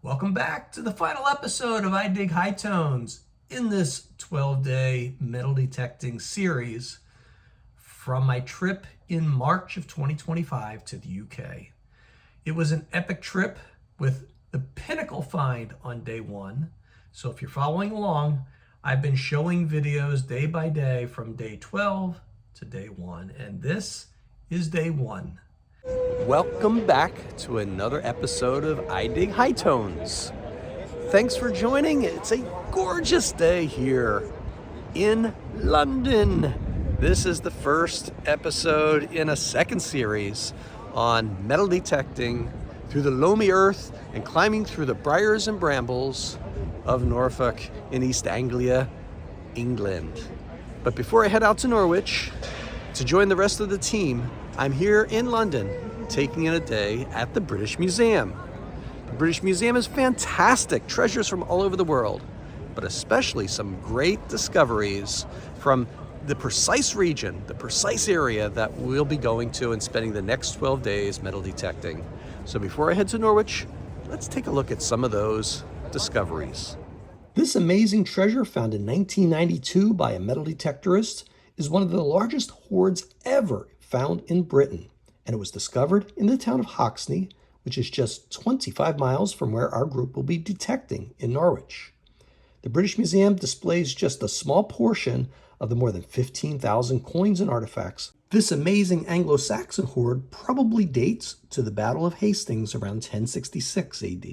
Welcome back to the final episode of I Dig High Tones in this 12-day metal detecting series from my trip in March of 2025 to the UK. It was an epic trip with the pinnacle find on day one. So if you're following along, I've been showing videos day by day from day 12 to day 1, and this is day 1. Welcome back to another episode of I Dig High Tones. Thanks for joining. It's a gorgeous day here in London. This is the first episode in a second series on metal detecting through the loamy earth and climbing through the briars and brambles of Norfolk in East Anglia, England. But before I head out to Norwich to join the rest of the team, I'm here in London taking in a day at the British Museum. The British Museum is fantastic, treasures from all over the world, but especially some great discoveries from the precise region, the precise area that we'll be going to and spending the next 12 days metal detecting. So before I head to Norwich, let's take a look at some of those discoveries. This amazing treasure, found in 1992 by a metal detectorist, is one of the largest hoards ever found in Britain. And it was discovered in the town of Hoxne, which is just 25 miles from where our group will be detecting in Norwich. The British Museum displays just a small portion of the more than 15,000 coins and artifacts. This amazing Anglo-Saxon hoard probably dates to the Battle of Hastings around 1066 AD.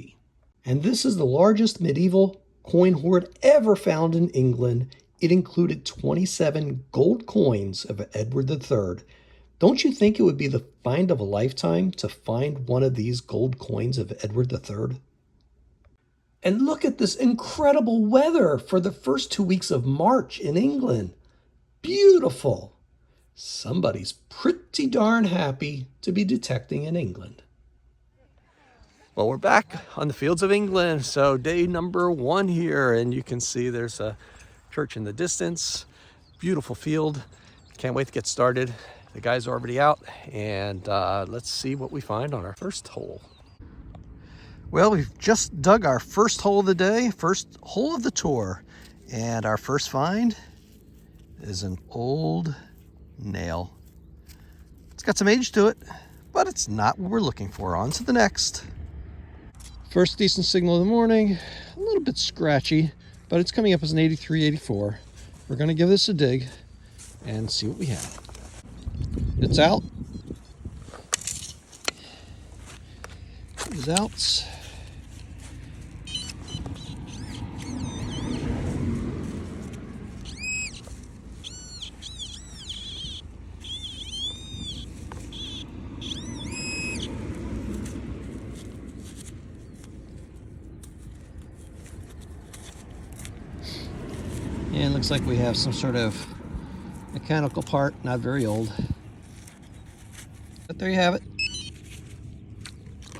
And this is the largest medieval coin hoard ever found in England. It included 27 gold coins of Edward III. Don't you think it would be the find of a lifetime to find one of these gold coins of Edward III? And look at this incredible weather for the first 2 weeks of March in England. Beautiful. Somebody's pretty darn happy to be detecting in England. Well, we're back on the fields of England. So day number 1 here, and you can see there's a church in the distance. Beautiful field. Can't wait to get started. The guys are already out, and let's see what we find on our first hole. Well, we've just dug our first hole of the day, first hole of the tour, and our first find is an old nail. It's got some age to it, but it's not what we're looking for. On to the next. First decent signal of the morning, a little bit scratchy, but it's coming up as an 83, 84. We're gonna give this a dig and see what we have. It's out. It is out. And it looks like we have some sort of mechanical part, not very old. But there you have it.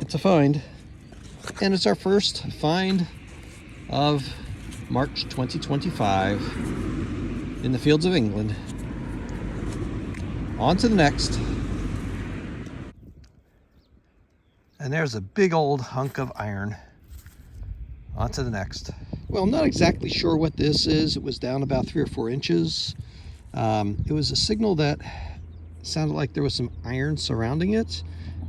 It's a find. And it's our first find of March 2025 in the fields of England. On to the next. And there's a big old hunk of iron. On to the next. Well, I'm not exactly sure what this is. It was down about 3 or 4 inches. It was a signal that sounded like there was some iron surrounding it,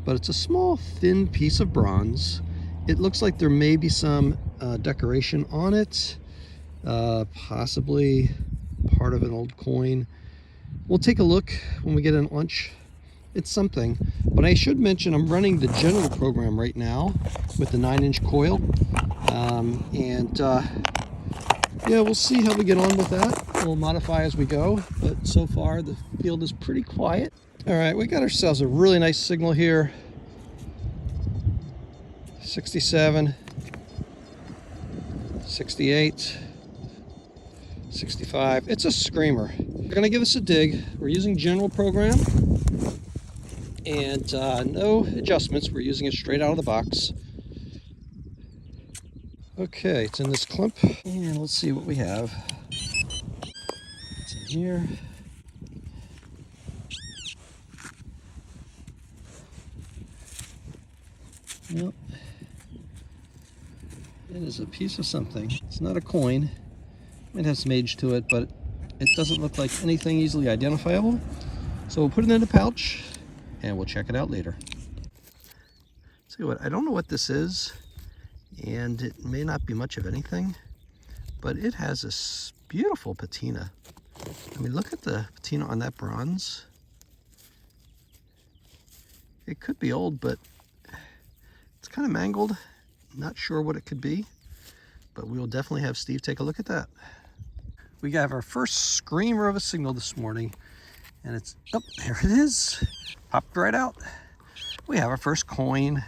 but it's a small, thin piece of bronze. It looks like there may be some decoration on it, possibly part of an old coin. We'll take a look when we get in lunch. It's something, but I should mention I'm running the general program right now with the 9-inch coil, yeah, we'll see how we get on with that. We'll modify as we go, but so far the field is pretty quiet. All right, we got ourselves a really nice signal here. 67, 68, 65. It's a screamer. We're gonna give this a dig. We're using general program and no adjustments. We're using it straight out of the box. Okay, it's in this clump, and let's see what we have. It's in here. Nope. It is a piece of something. It's not a coin. Might have some age to it, but it doesn't look like anything easily identifiable. So we'll put it in a pouch, and we'll check it out later. See what? I don't know what this is, and it may not be much of anything, but it has this beautiful patina. I mean, look at the patina on that bronze. It could be old, but it's kind of mangled. Not sure what it could be, but we will definitely have Steve take a look at that. We got our first screamer of a signal this morning, and it's, oh, there it is. Popped right out. We have our first coin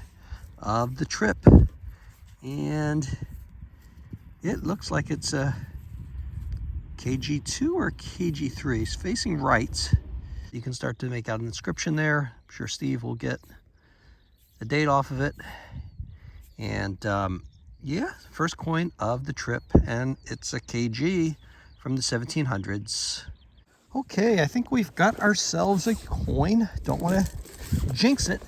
of the trip, and it looks like it's a KG2 or KG3. It's facing right. You can start to make out an inscription there. I'm sure Steve will get the date off of it. And yeah, first coin of the trip, and it's a KG from the 1700s. Okay, I think we've got ourselves a coin. Don't want to jinx it,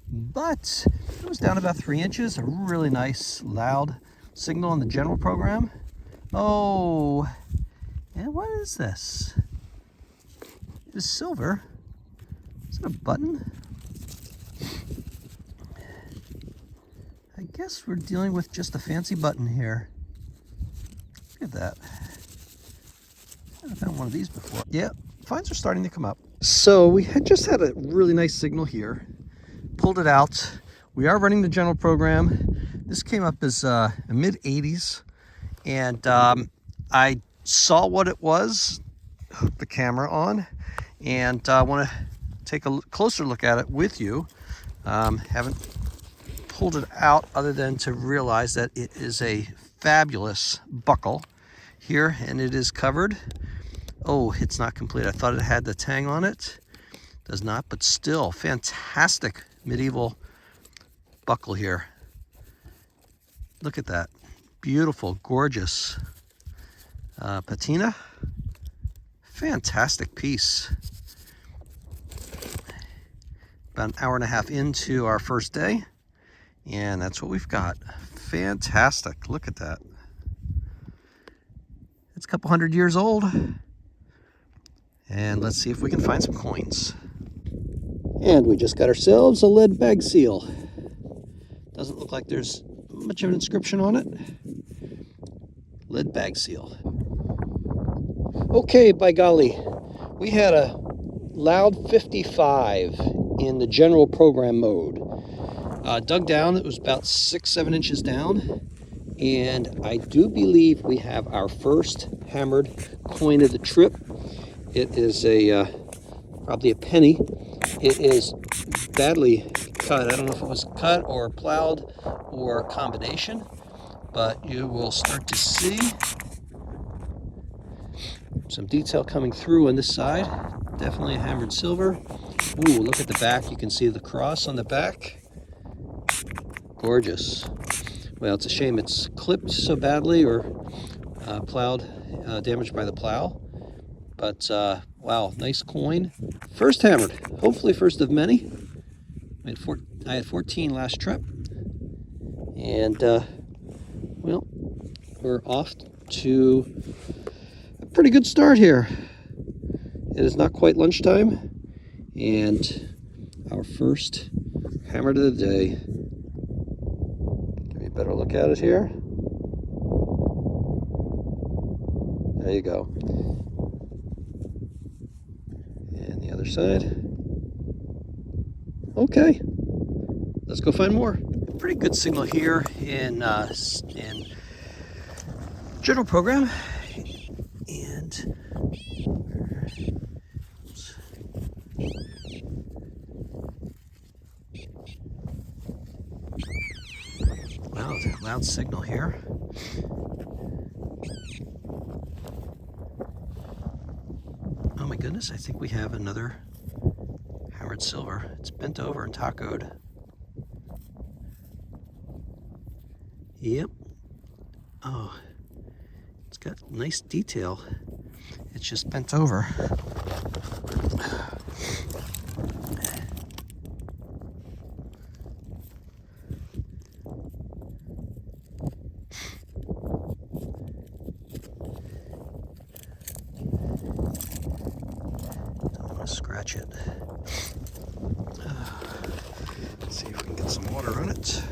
but it was down about 3 inches. A really nice, loud signal in the general program. Oh, and what is this? It is silver. Is it a button? I guess we're dealing with just a fancy button here. Look at that. I haven't found one of these before. Yeah, finds are starting to come up. So we had just had a really nice signal here. Pulled it out. We are running the general program. This came up as a mid-80s. And I saw what it was, hooked the camera on, and I want to take a closer look at it with you. Haven't pulled it out other than to realize that it is a fabulous buckle here, and it is covered. Oh, it's not complete. I thought it had the tang on it. Does not, but still fantastic medieval buckle here. Look at that. Beautiful, gorgeous patina. Fantastic piece. About an hour and a half into our first day, and that's what we've got. Fantastic. Look at that. It's a couple hundred years old. And let's see if we can find some coins. And we just got ourselves a lead bag seal. Doesn't look like there's much of an inscription on it. Lead bag seal. Okay, by golly, we had a loud 55 in the general program mode. Dug down, it was about 6-7 inches down, and I do believe we have our first hammered coin of the trip. It is probably a penny. It is badly cut. I don't know if it was cut or plowed or a combination, but you will start to see some detail coming through on this side. Definitely a hammered silver. Ooh, look at the back. You can see the cross on the back. Gorgeous. Well, it's a shame it's clipped so badly or plowed, damaged by the plow. But wow, nice coin. First hammered, hopefully first of many. I had 14 last trip. And well, we're off to a pretty good start here. It is not quite lunchtime, and our first hammered of the day. Give me a better look at it here. There you go. And the other side. Okay, let's go find more. Pretty good signal here in general program, and wow, a loud signal here. Oh my goodness, I think we have another hammered silver. It's bent over and tacoed. Yep, Oh, it's got nice detail. It's just bent over. Don't want to scratch it. Let's see if we can get some water on it.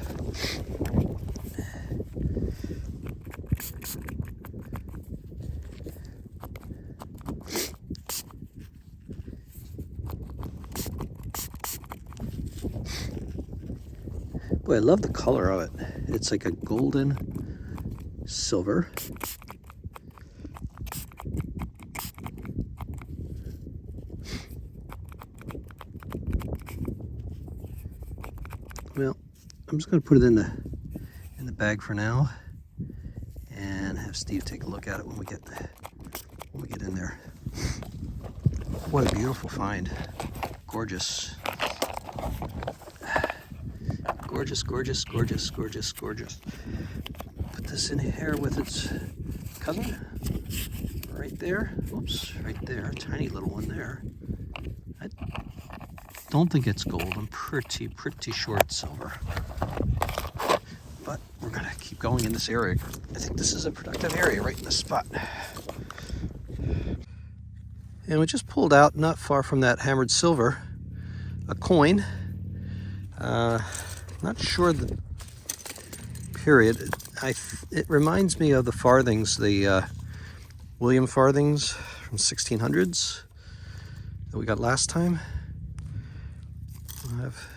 Boy, I love the color of it. It's like a golden silver. Well, I'm just going to put it in the bag for now, and have Steve take a look at it when we get in there. What a beautiful find! Gorgeous, gorgeous, gorgeous, gorgeous, gorgeous, gorgeous. Put this in here with its cousin, right there. Oops, right there, tiny little one there. I don't think it's gold. I'm pretty sure it's silver. But we're gonna keep going in this area. I think this is a productive area right in this spot. And we just pulled out, not far from that hammered silver, a coin. Not sure the period. It reminds me of the farthings, the William farthings from 1600s that we got last time. I'll have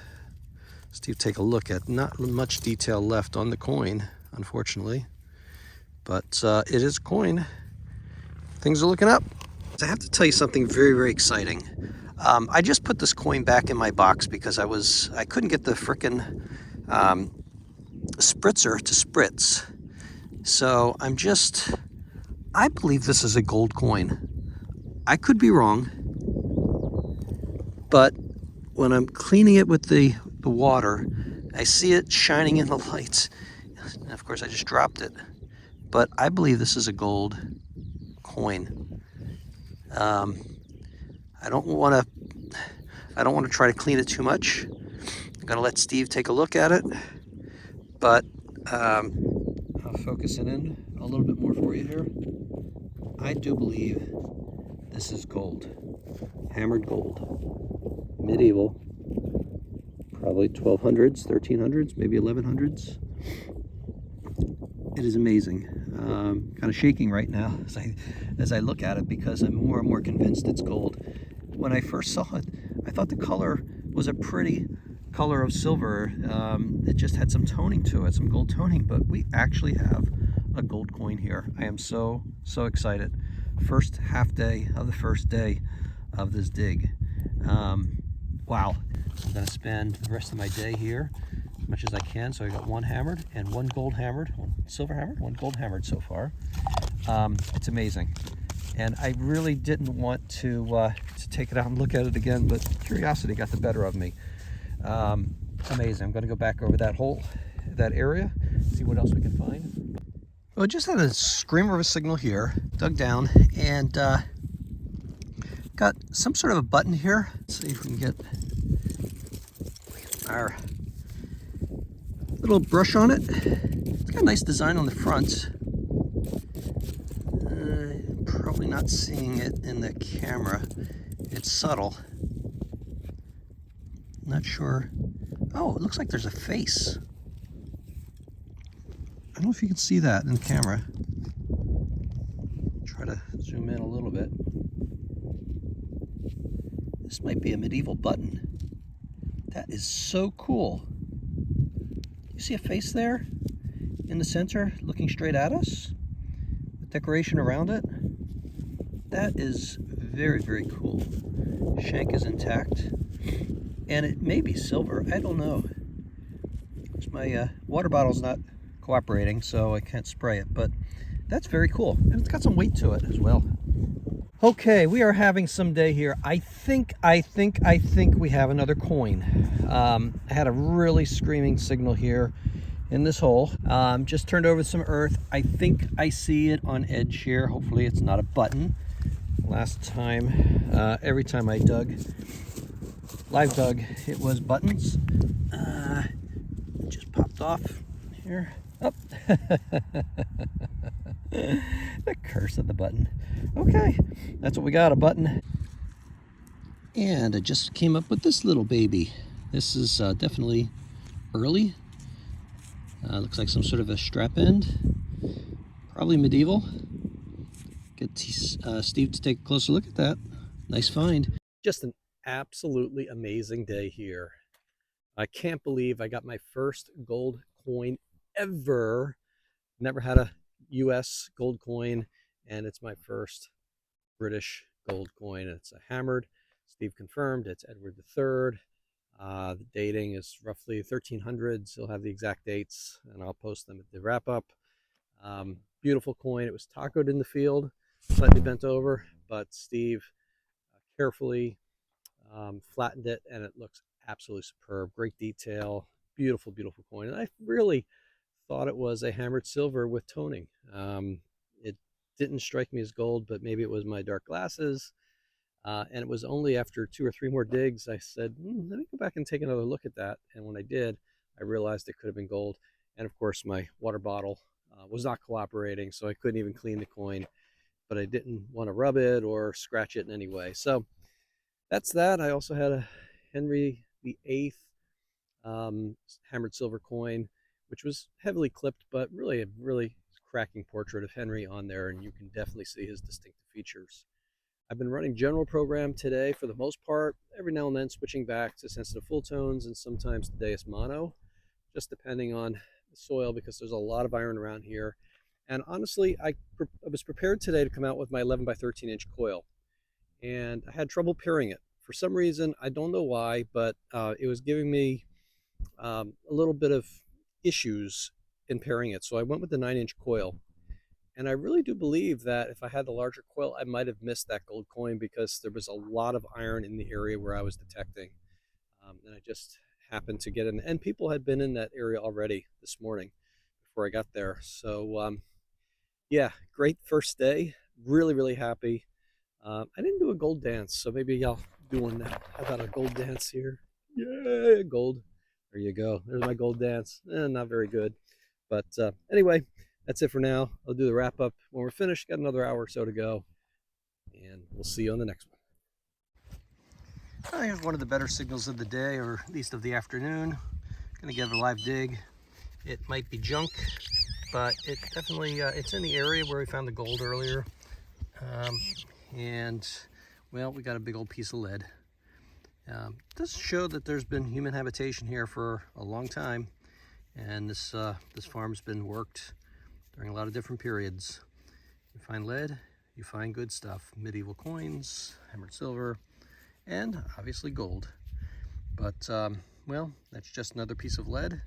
Steve take a look at. Not much detail left on the coin, unfortunately, but it is a coin. Things are looking up. I have to tell you something very exciting. I just put this coin back in my box because I couldn't get the frickin' spritzer to spritz. So I believe this is a gold coin. I could be wrong, but when I'm cleaning it with the water, I see it shining in the lights. And of course I just dropped it, but I believe this is a gold coin. I don't want to try to clean it too much. I'm gonna let Steve take a look at it, but I'll focus it in a little bit more for you here. I do believe this is gold, hammered gold, medieval, probably 1200s, 1300s, maybe 1100s. It is amazing. Kind of shaking right now as I look at it because I'm more and more convinced it's gold. When I first saw it, I thought the color was a pretty color of silver. It just had some toning to it, some gold toning, but we actually have a gold coin here. I am so excited. First half day of the first day of this dig. Wow. I'm gonna spend the rest of my day here as much as I can. So I got one hammered and one gold hammered, one silver hammered, one gold hammered so far. It's amazing. And I really didn't want to take it out and look at it again, but curiosity got the better of me. Amazing. I'm going to go back over that area, see what else we can find. Well, I just had a screamer of a signal here, dug down, and got some sort of a button here. Let's see if we can get our little brush on it. It's got a nice design on the front. Probably not seeing it in the camera. It's subtle. Not sure. Oh, it looks like there's a face. I don't know if you can see that in the camera. Try to zoom in a little bit. This might be a medieval button. That is so cool. You see a face there in the center looking straight at us with decoration around it? That is very cool. Shank is intact, and it may be silver. I don't know. My water bottle's not cooperating, so I can't spray it, but that's very cool, and it's got some weight to it as well. Okay, we are having some day here. I think we have another coin. I had a really screaming signal here in this hole. Just turned over some earth. I think I see it on edge here. Hopefully it's not a button. Last time, every time I live dug, it was buttons. Just popped off here. Oh. The curse of the button. Okay, that's what we got, a button. And I just came up with this little baby. This is definitely early. Looks like some sort of a strap end. Probably medieval. Get Steve to take a closer look at that. Nice find. Just an absolutely amazing day here. I can't believe I got my first gold coin ever. Never had a US gold coin, and it's my first British gold coin. It's a hammered. Steve confirmed it's Edward III. The dating is roughly 1300s. He'll have the exact dates, and I'll post them at the wrap-up. Beautiful coin. It was tacoed in the field, slightly bent over, but Steve carefully flattened it, and it looks absolutely superb. Great detail. Beautiful, beautiful coin. And I really thought it was a hammered silver with toning. It didn't strike me as gold, but maybe it was my dark glasses. And it was only after 2 or 3 more digs I said, let me go back and take another look at that. And when I did, I realized it could have been gold. And of course, my water bottle was not cooperating, so I couldn't even clean the coin. But I didn't want to rub it or scratch it in any way. So that's that. I also had a Henry VIII hammered silver coin, which was heavily clipped, but really a really cracking portrait of Henry on there, and you can definitely see his distinctive features. I've been running general program today for the most part, every now and then switching back to sensitive full tones and sometimes the Deus mono, just depending on the soil, because there's a lot of iron around here. And honestly, I was prepared today to come out with my 11 by 13 inch coil, and I had trouble pairing it. For some reason, I don't know why, but it was giving me a little bit of issues in pairing it. So I went with the 9-inch coil. And I really do believe that if I had the larger coil, I might have missed that gold coin because there was a lot of iron in the area where I was detecting. And I just happened to get in. And people had been in that area already this morning before I got there. So, yeah, great first day. Really, really happy. I didn't do a gold dance, so maybe I'll do one now. How about a gold dance here? Yeah, gold. There you go. There's my gold dance. Not very good. But anyway, that's it for now. I'll do the wrap up when we're finished. Got another hour or so to go. And we'll see you on the next one. Here's one of the better signals of the day, or at least of the afternoon. Gonna give it a live dig. It might be junk, but it definitely, it's in the area where we found the gold earlier. And well, we got a big old piece of lead. Does show that there's been human habitation here for a long time, and this farm's been worked during a lot of different periods. You find lead, you find good stuff. Medieval coins, hammered silver, and obviously gold. But well, that's just another piece of lead.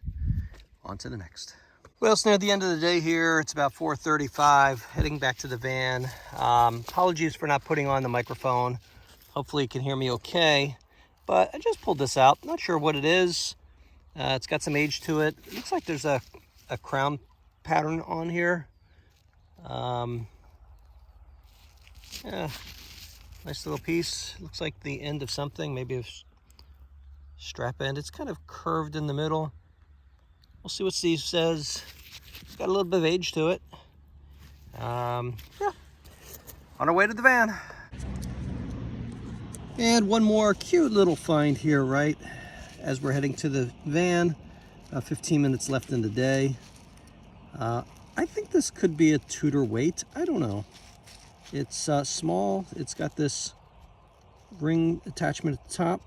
On to the next. Well, it's near the end of the day here. It's about 4:35, heading back to the van. Apologies for not putting on the microphone. Hopefully you can hear me okay. But I just pulled this out. Not sure what it is. It's got some age to it. It looks like there's a crown pattern on here. Yeah, nice little piece. Looks like the end of something, maybe a strap end. It's kind of curved in the middle. We'll see what Steve says. It's got a little bit of age to it. Yeah, on our way to the van. And one more cute little find here, right as we're heading to the van. 15 minutes left in the day. I think this could be a Tudor weight. I don't know. It's small. It's got this ring attachment at the top.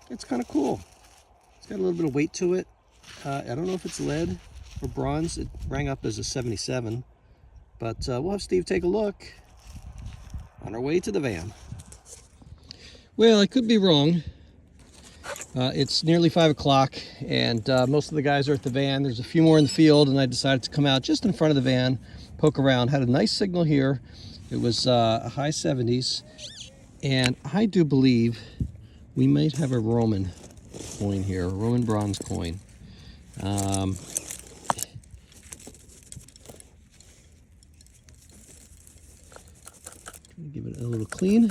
It's kind of cool. It's got a little bit of weight to it. I don't know if it's lead or bronze. It rang up as a 77, but we'll have Steve take a look on our way to the van. Well, I could be wrong. It's nearly 5 o'clock, and most of the guys are at the van. There's a few more in the field, and I decided to come out just in front of the van, poke around. Had a nice signal here. It was a high 70s, and I do believe we might have a Roman coin here, Roman bronze coin. Give it a little clean.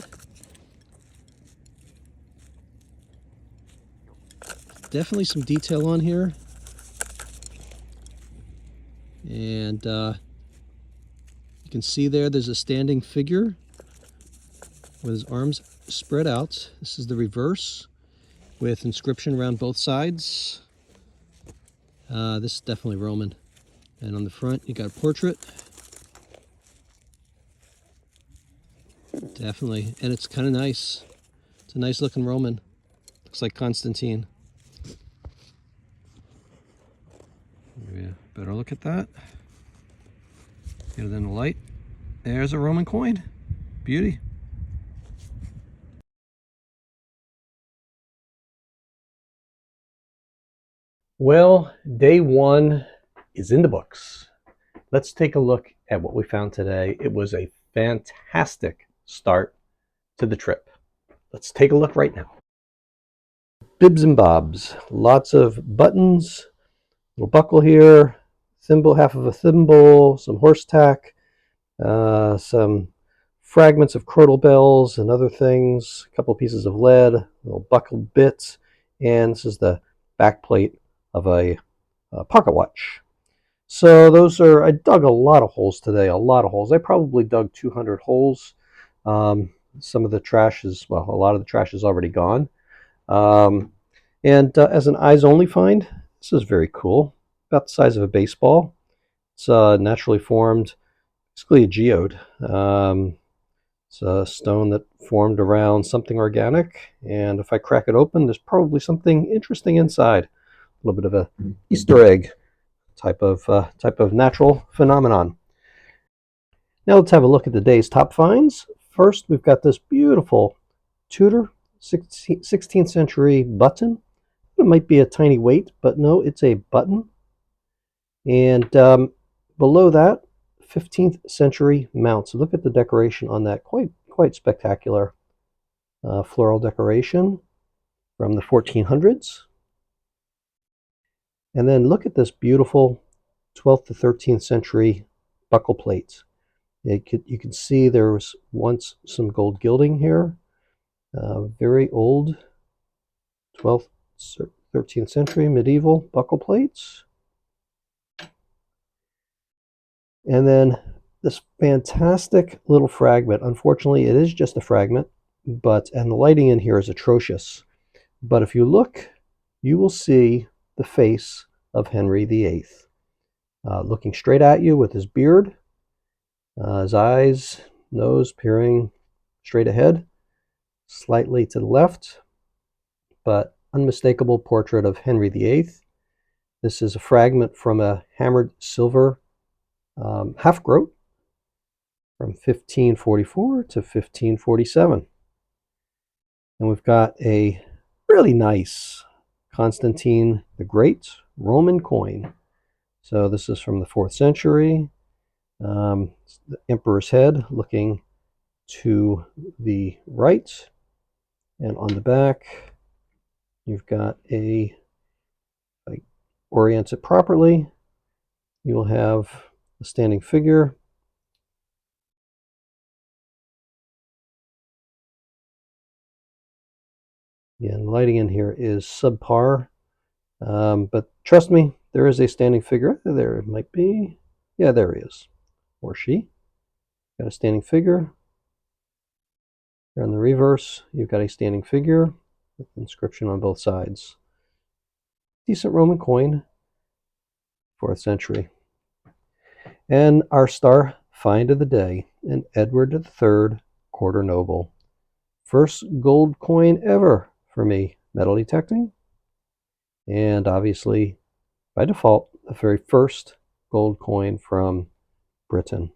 Definitely some detail on here. And you can see there's a standing figure with his arms spread out. This is the reverse with inscription around both sides. This is definitely Roman. And on the front, you got a portrait. Definitely. And it's kind of nice. It's a nice looking Roman. Looks like Constantine. Yeah, better look at that. Get it in the light. There's a Roman coin. Beauty. Well, day one is in the books. Let's take a look at what we found today. It was a fantastic start to the trip. Let's take a look right now. Bibs and bobs, lots of buttons, little buckle here, thimble, half of a thimble, some horse tack, some fragments of crotal bells and other things, a couple pieces of lead, little buckled bits, and this is the back plate of a pocket watch. So those are, I dug a lot of holes today, a lot of holes. I probably dug 200 holes. Some of the trash is, well, a lot of the trash is already gone. And as an eyes-only find, this is very cool. About the size of a baseball. It's naturally formed, basically a geode. It's a stone that formed around something organic, and if I crack it open, there's probably something interesting inside. A little bit of an Easter egg type of natural phenomenon. Now let's have a look at the day's top finds. First, we've got this beautiful Tudor 16th century button. It might be a tiny weight, but no, it's a button. And below that, 15th century mount. So look at the decoration on that, quite spectacular. Floral decoration from the 1400s. And then look at this beautiful 12th to 13th century buckle plates. You can see there was once some gold gilding here. Very old 12th, 13th century medieval buckle plates. And then this fantastic little fragment. Unfortunately, it is just a fragment, and the lighting in here is atrocious. But if you look, you will see the face of Henry VIII, looking straight at you with his beard, his eyes, nose peering straight ahead, slightly to the left, but unmistakable portrait of Henry VIII. This is a fragment from a hammered silver half-groat from 1544 to 1547. And we've got a really nice Constantine the Great Roman coin. So this is from the 4th century. The emperor's head looking to the right. And on the back, you've got like, orient it properly, you will have a standing figure. Again, lighting in here is subpar, but trust me, there is a standing figure. There it might be. Yeah, there he is, or she. Got a standing figure. Here on the reverse, you've got a standing figure with inscription on both sides. Decent Roman coin, 4th century. And our star find of the day, an Edward III quarter noble. First gold coin ever for me, metal detecting. And obviously, by default, the very first gold coin from Britain.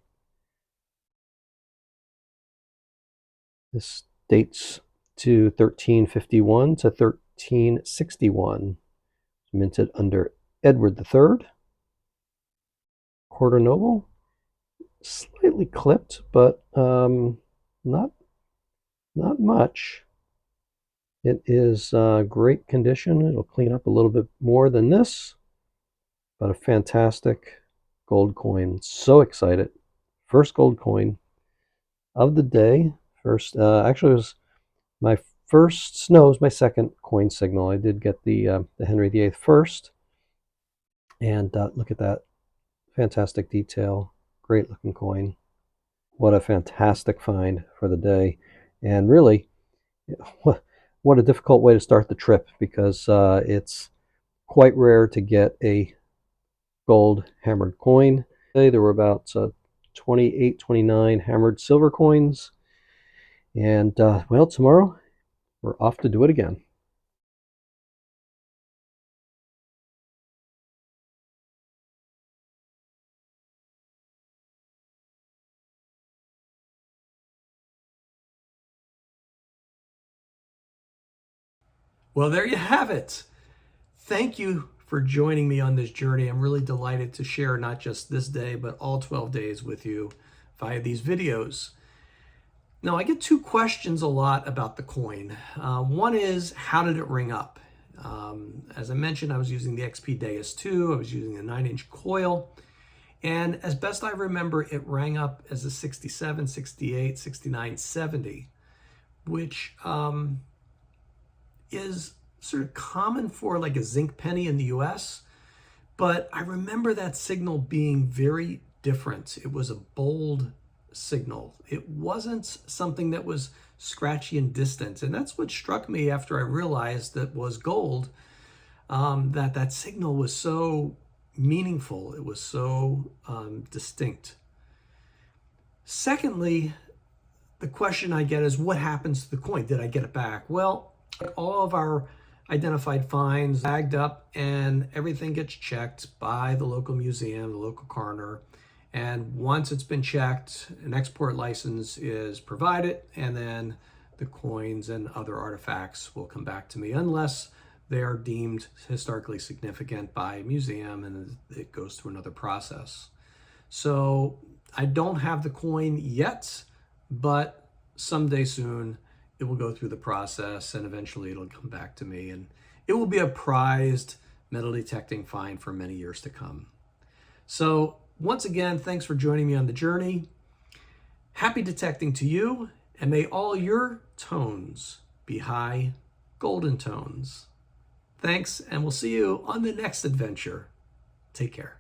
This dates to 1351 to 1361. Minted under Edward III. Quarter noble. Slightly clipped, but not much. It is great condition. It'll clean up a little bit more than this, but a fantastic gold coin. So excited. First gold coin of the day. First, actually, it was my first, no, it was my second coin signal. I did get the Henry VIII first. And look at that. Fantastic detail. Great looking coin. What a fantastic find for the day. And really, what a difficult way to start the trip, because it's quite rare to get a gold hammered coin. There were about 28, 29 hammered silver coins. And well, tomorrow we're off to do it again. Well, there you have it. Thank you for joining me on this journey. I'm really delighted to share not just this day, but all 12 days with you via these videos. Now, I get two questions a lot about the coin. One is, how did it ring up? As I mentioned, I was using the XP Deus 2. I was using a 9-inch coil. And as best I remember, it rang up as a 67, 68, 69, 70, which is sort of common for like a zinc penny in the US. But I remember that signal being very different. It was a bold signal. It wasn't something that was scratchy and distant. And that's what struck me after I realized that was gold, that signal was so meaningful. It was so distinct. Secondly, the question I get is, what happens to the coin? Did I get it back? Well, all of our identified finds bagged up, and everything gets checked by the local museum, the local coroner. And once it's been checked, an export license is provided, and then the coins and other artifacts will come back to me, unless they are deemed historically significant by a museum and it goes through another process. So I don't have the coin yet, but someday soon it will go through the process and eventually it'll come back to me, and it will be a prized metal detecting find for many years to come. So once again, thanks for joining me on the journey. Happy detecting to you, and may all your tones be high golden tones. Thanks, and we'll see you on the next adventure. Take care.